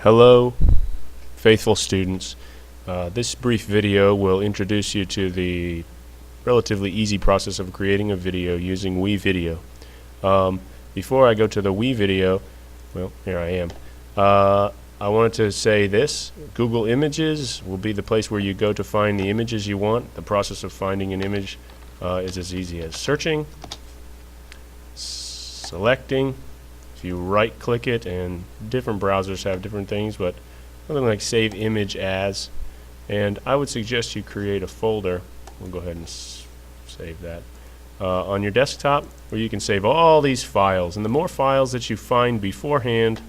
Hello, faithful students. This brief video will introduce you to the relatively easy process of creating a video using WeVideo. Before I go to the WeVideo, well, here I am. I wanted to say this. Google Images will be the place where you go to find the images you want. The process of finding an image is as easy as searching, selecting. If you right click it, and different browsers have different things, but something like save image as, and I would suggest you create a folder. We'll go ahead and save that on your desktop, where you can save all these files, and the more files that you find beforehand,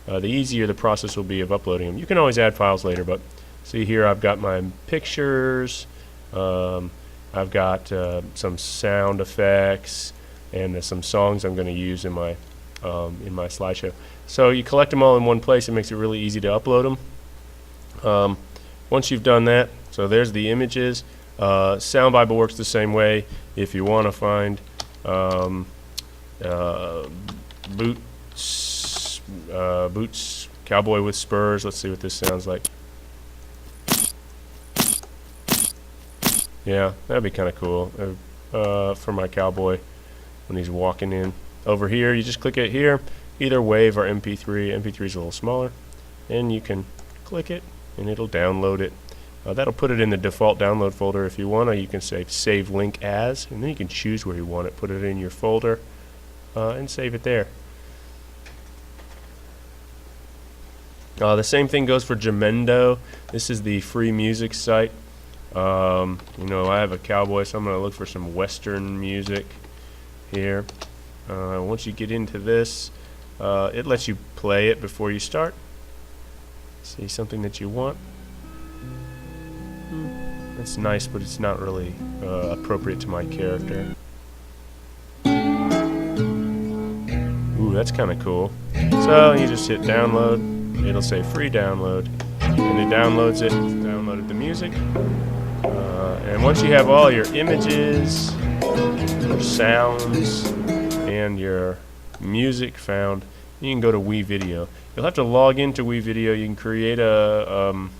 the easier the process will be of uploading them. You can always add files later, but see here I've got my pictures, I've got some sound effects, and some songs I'm going to use in my slideshow. So you collect them all in one place. It makes it really easy to upload them. Once you've done that, so there's the images. Sound Bible works the same way. If you want to find boots, cowboy with spurs. Let's see what this sounds like. Yeah, that'd be kind of cool for my cowboy when he's walking in. Over here, you just click it here, either WAV or MP3. MP3 is a little smaller, and you can click it, and it'll download it. That'll put it in the default download folder if you want, or you can say save link as, and then you can choose where you want it. Put it in your folder, and save it there. The same thing goes for Jamendo. This is the free music site. I have a cowboy, so I'm going to look for some Western music here. Once you get into this, it lets you play it before you start. See something that you want. That's nice, but it's not really appropriate to my character. Ooh, that's kind of cool. So you just hit download. It'll say free download, and it downloads it. It's downloaded the music. And once you have all your images, your sounds, and your music found, you can go to WeVideo. You'll have to log into WeVideo. You can create an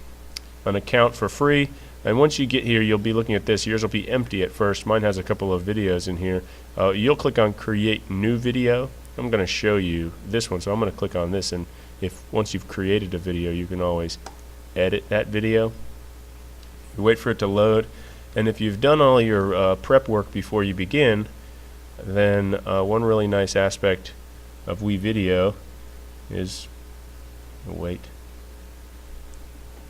account for free, and once you get here, you'll be looking at this. Yours will be empty at first. Mine has a couple of videos in here. You'll click on Create New Video. I'm going to show you this one, so I'm going to click on this, and once you've created a video, you can always edit that video. You wait for it to load, and if you've done all your prep work before you begin, then one really nice aspect of WeVideo is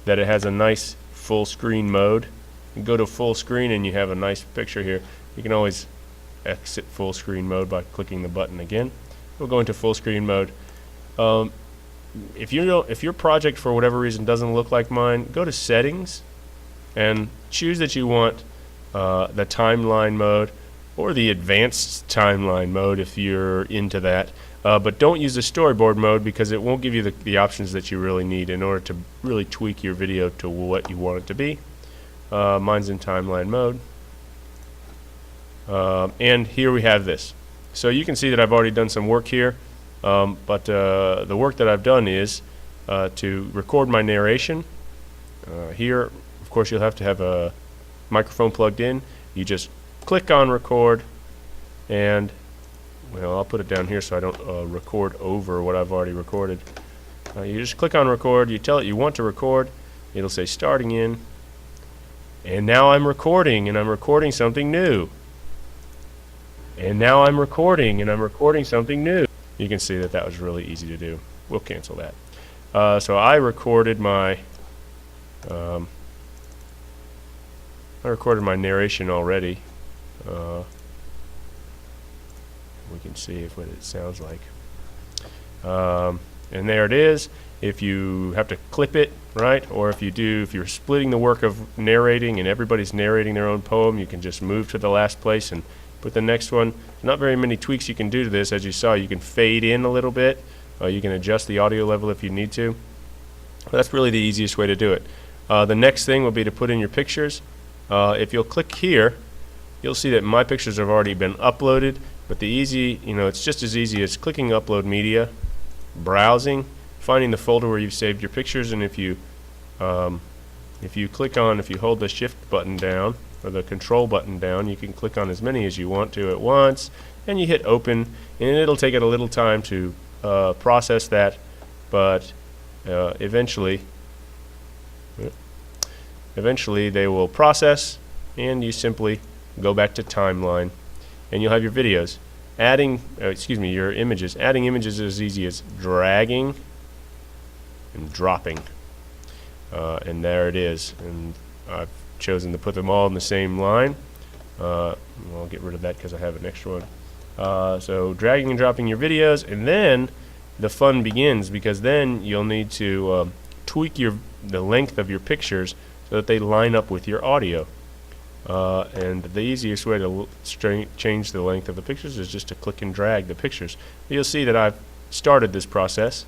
that it has a nice full screen mode. You go to full screen and you have a nice picture here. You can always exit full screen mode by clicking the button again. We'll go into full screen mode. If your project for whatever reason doesn't look like mine, go to settings and choose that you want the timeline mode or the advanced timeline mode if you're into that. But don't use the storyboard mode, because it won't give you the options that you really need in order to really tweak your video to what you want it to be. Mine's in timeline mode. And here we have this. So you can see that I've already done some work here, but the work that I've done is to record my narration. Here, of course, you'll have to have a microphone plugged in. You just click on record, and I'll put it down here so I don't record over what I've already recorded. You just click on record, you tell it you want to record, it'll say starting in, and now I'm recording, and I'm recording something new. And now I'm recording, and I'm recording something new. You can see that that was really easy to do. We'll cancel that. So I recorded my narration already. We can see what it sounds like. And there it is. If you have to clip it, right, or if you're splitting the work of narrating and everybody's narrating their own poem, you can just move to the last place and put the next one. Not very many tweaks you can do to this. As you saw, you can fade in a little bit. You can adjust the audio level if you need to. But that's really the easiest way to do it. The next thing will be to put in your pictures. If you'll click here, you'll see that my pictures have already been uploaded. But it's just as easy as clicking upload media, browsing, finding the folder where you've saved your pictures, and if you hold the shift button down or the control button down, you can click on as many as you want to at once, and you hit open, and it'll take it a little time to process that, but eventually they will process, and you simply go back to timeline, and you'll have your videos. Your images. Adding images is as easy as dragging and dropping, and there it is. And I've chosen to put them all in the same line. I'll get rid of that because I have an extra one. So dragging and dropping your videos, and then the fun begins, because then you'll need to tweak the length of your pictures so that they line up with your audio. And the easiest way to change the length of the pictures is just to click and drag the pictures. You'll see that I've started this process.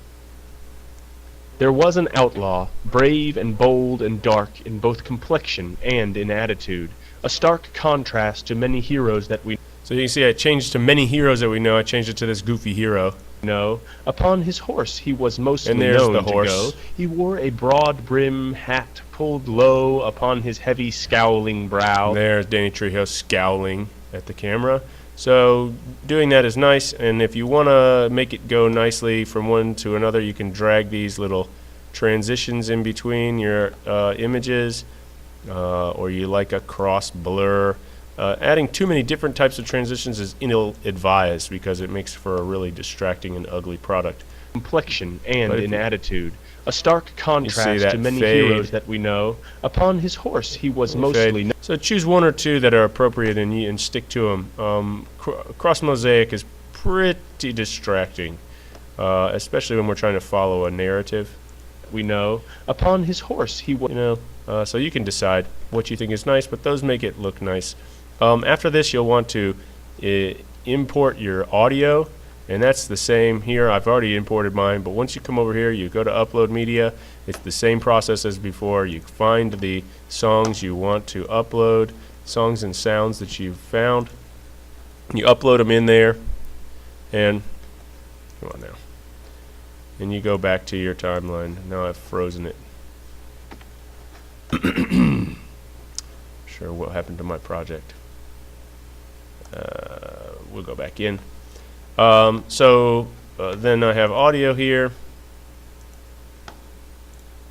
There was an outlaw, brave and bold and dark in both complexion and in attitude, a stark contrast to many heroes that we So you can see I changed to many heroes that we know. I changed it to this goofy hero. know. Upon his horse he was mostly And there's known the to horse. go. He wore a broad brim hat pulled low upon his heavy scowling brow. There's Danny Trejo scowling at the camera. So doing that is nice, and if you want to make it go nicely from one to another, you can drag these little transitions in between your images, or you like a cross blur. Adding too many different types of transitions is ill-advised because it makes for a really distracting and ugly product. Complexion and But if in you- attitude, a stark contrast that to many fade. heroes that we know. Upon his horse he was mostly known. So choose one or two that are appropriate and stick to them. Cross mosaic is pretty distracting, especially when we're trying to follow a narrative. We know. Upon his horse he was. So you can decide what you think is nice, but those make it look nice. After this, you'll want to import your audio, and that's the same here. I've already imported mine, but once you come over here, you go to upload media. It's the same process as before. You find the songs you want to upload, songs and sounds that you've found. You upload them in there, and come on now. And you go back to your timeline. Now I've frozen it. Sure what happened to my project. We'll go back in. Then I have audio here,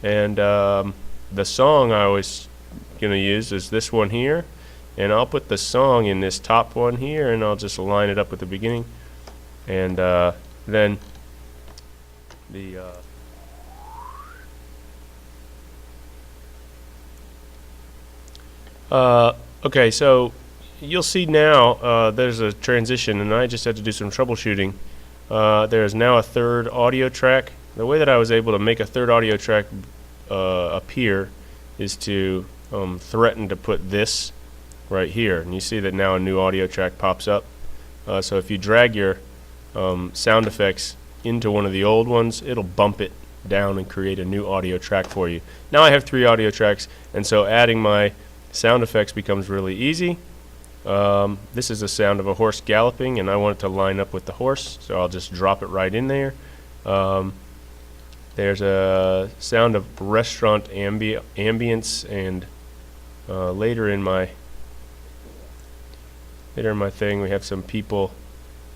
and the song I was going to use is this one here, and I'll put the song in this top one here, and I'll just line it up with the beginning, and then the okay, so you'll see now there's a transition, and I just had to do some troubleshooting. There's now a third audio track. The way that I was able to make a third audio track appear is to threaten to put this right here, and you see that now a new audio track pops up. So if you drag your sound effects into one of the old ones, it'll bump it down and create a new audio track for you. Now I have 3 audio tracks, and so adding my sound effects becomes really easy. This is the sound of a horse galloping, and I want it to line up with the horse, so I'll just drop it right in there. There's a sound of restaurant ambience, and later in my thing we have some people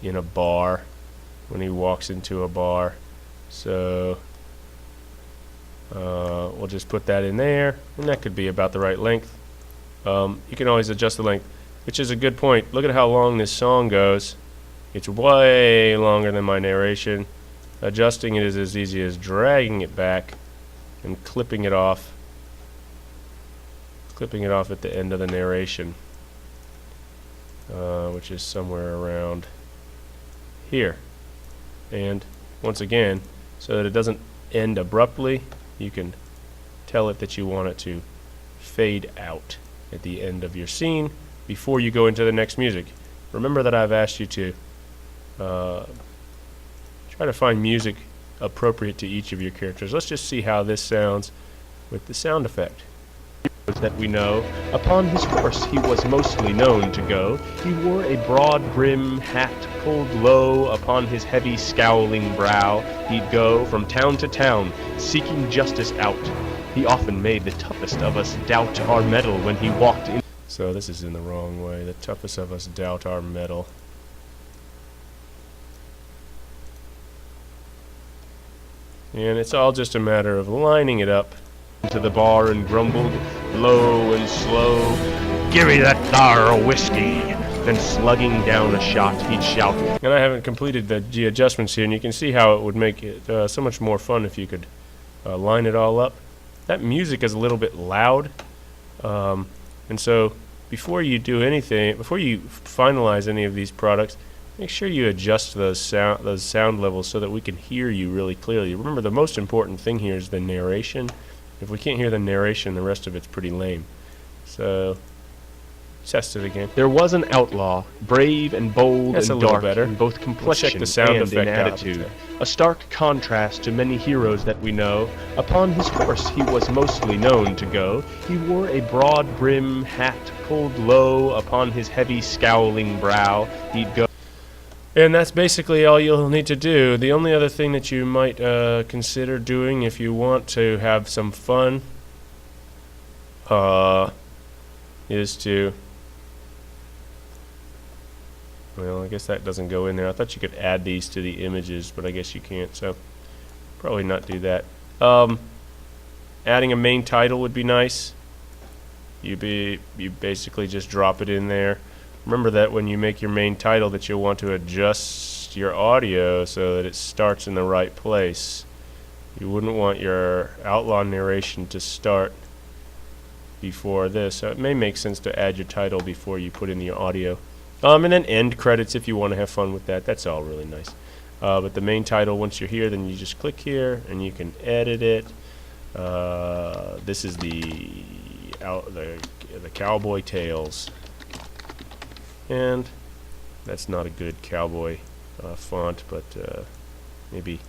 in a bar when he walks into a bar. So we'll just put that in there, and that could be about the right length. You can always adjust the length, which is a good point. Look at how long this song goes. It's way longer than my narration. Adjusting it is as easy as dragging it back and clipping it off at the end of the narration, which is somewhere around here. And once again, so that it doesn't end abruptly, you can tell it that you want it to fade out at the end of your scene before you go into the next music. Remember that I've asked you to try to find music appropriate to each of your characters. Let's just see how this sounds with the sound effect. that we know. Upon his horse he was mostly known to go. He wore a broad brim hat pulled low upon his heavy scowling brow. He'd go from town to town, seeking justice out. He often made the toughest of us doubt our mettle when he walked in. So this is in the wrong way. The toughest of us doubt our mettle. And it's all just a matter of lining it up. To the bar and grumbled, low and slow, "Give me that thar of whiskey!" Then slugging down a shot, he'd shout. And I haven't completed the adjustments here, and you can see how it would make it so much more fun if you could line it all up. That music is a little bit loud, and so before you do anything, before you finalize any of these products, make sure you adjust those sound levels so that we can hear you really clearly. Remember, the most important thing here is the narration. If we can't hear the narration, the rest of it's pretty lame. So, test it again. There was an outlaw, brave and bold That's and a little dark better. in both complexion check the sound and in effect out. attitude. A stark contrast to many heroes that we know. Upon his horse he was mostly known to go. He wore a broad brim hat pulled low upon his heavy scowling brow. He'd go. And that's basically all you'll need to do. The only other thing that you might consider doing if you want to have some fun is to, well, I guess that doesn't go in there. I thought you could add these to the images, but I guess you can't, so probably not do that. Adding a main title would be nice. You basically just drop it in there. Remember that when you make your main title that you'll want to adjust your audio so that it starts in the right place. You wouldn't want your outlaw narration to start before this. So it may make sense to add your title before you put in your audio. And then end credits if you want to have fun with that. That's all really nice. But the main title, once you're here, then you just click here and you can edit it. This is the Cowboy Tales. And that's not a good cowboy font, but maybe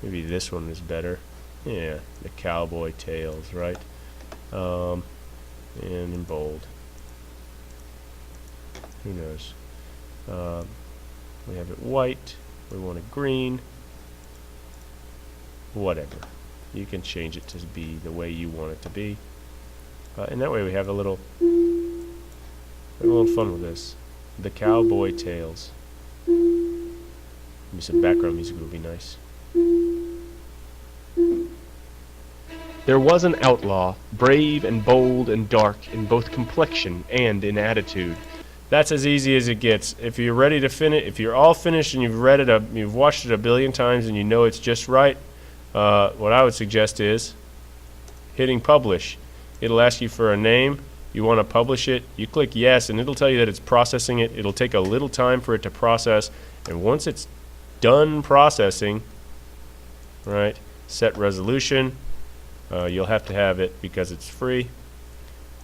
this one is better. Yeah, the Cowboy Tales, right? And in bold. Who knows? We have it white. We want it green. Whatever. You can change it to be the way you want it to be. And that way we have a little fun with this. The Cowboy Tales. Maybe some background music would be nice. There was an outlaw, brave and bold and dark in both complexion and in attitude. That's as easy as it gets. If you're ready to finish, if you're all finished and you've read it, you've watched it a billion times and you know it's just right, what I would suggest is hitting publish. It'll ask you for a name. You want to publish it. You click yes, and it'll tell you that it's processing it. It'll take a little time for it to process, and once it's done processing, right, set resolution. You'll have to have it because it's free.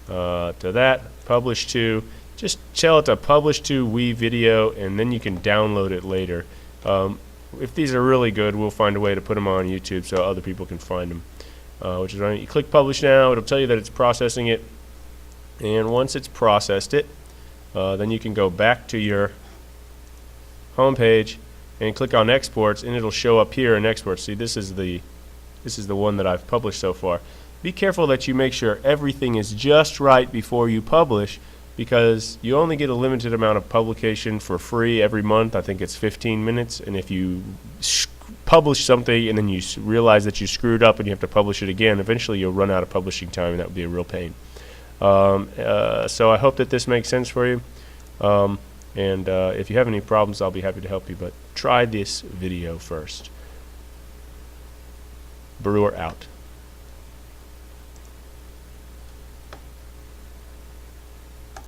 To that, publish to. Just tell it to publish to WeVideo, and then you can download it later. If these are really good, we'll find a way to put them on YouTube so other people can find them. Which is right. You click publish now. It'll tell you that it's processing it, and once it's processed it, then you can go back to your home page and click on exports, and it'll show up here in exports. See, this is the one that I've published so far. Be careful that you make sure everything is just right before you publish, because you only get a limited amount of publication for free every month. I think it's 15 minutes, and if you publish something and then you realize that you screwed up and you have to publish it again, eventually you'll run out of publishing time, and that would be a real pain. So I hope that this makes sense for you. And if you have any problems, I'll be happy to help you, but try this video first. Brewer out.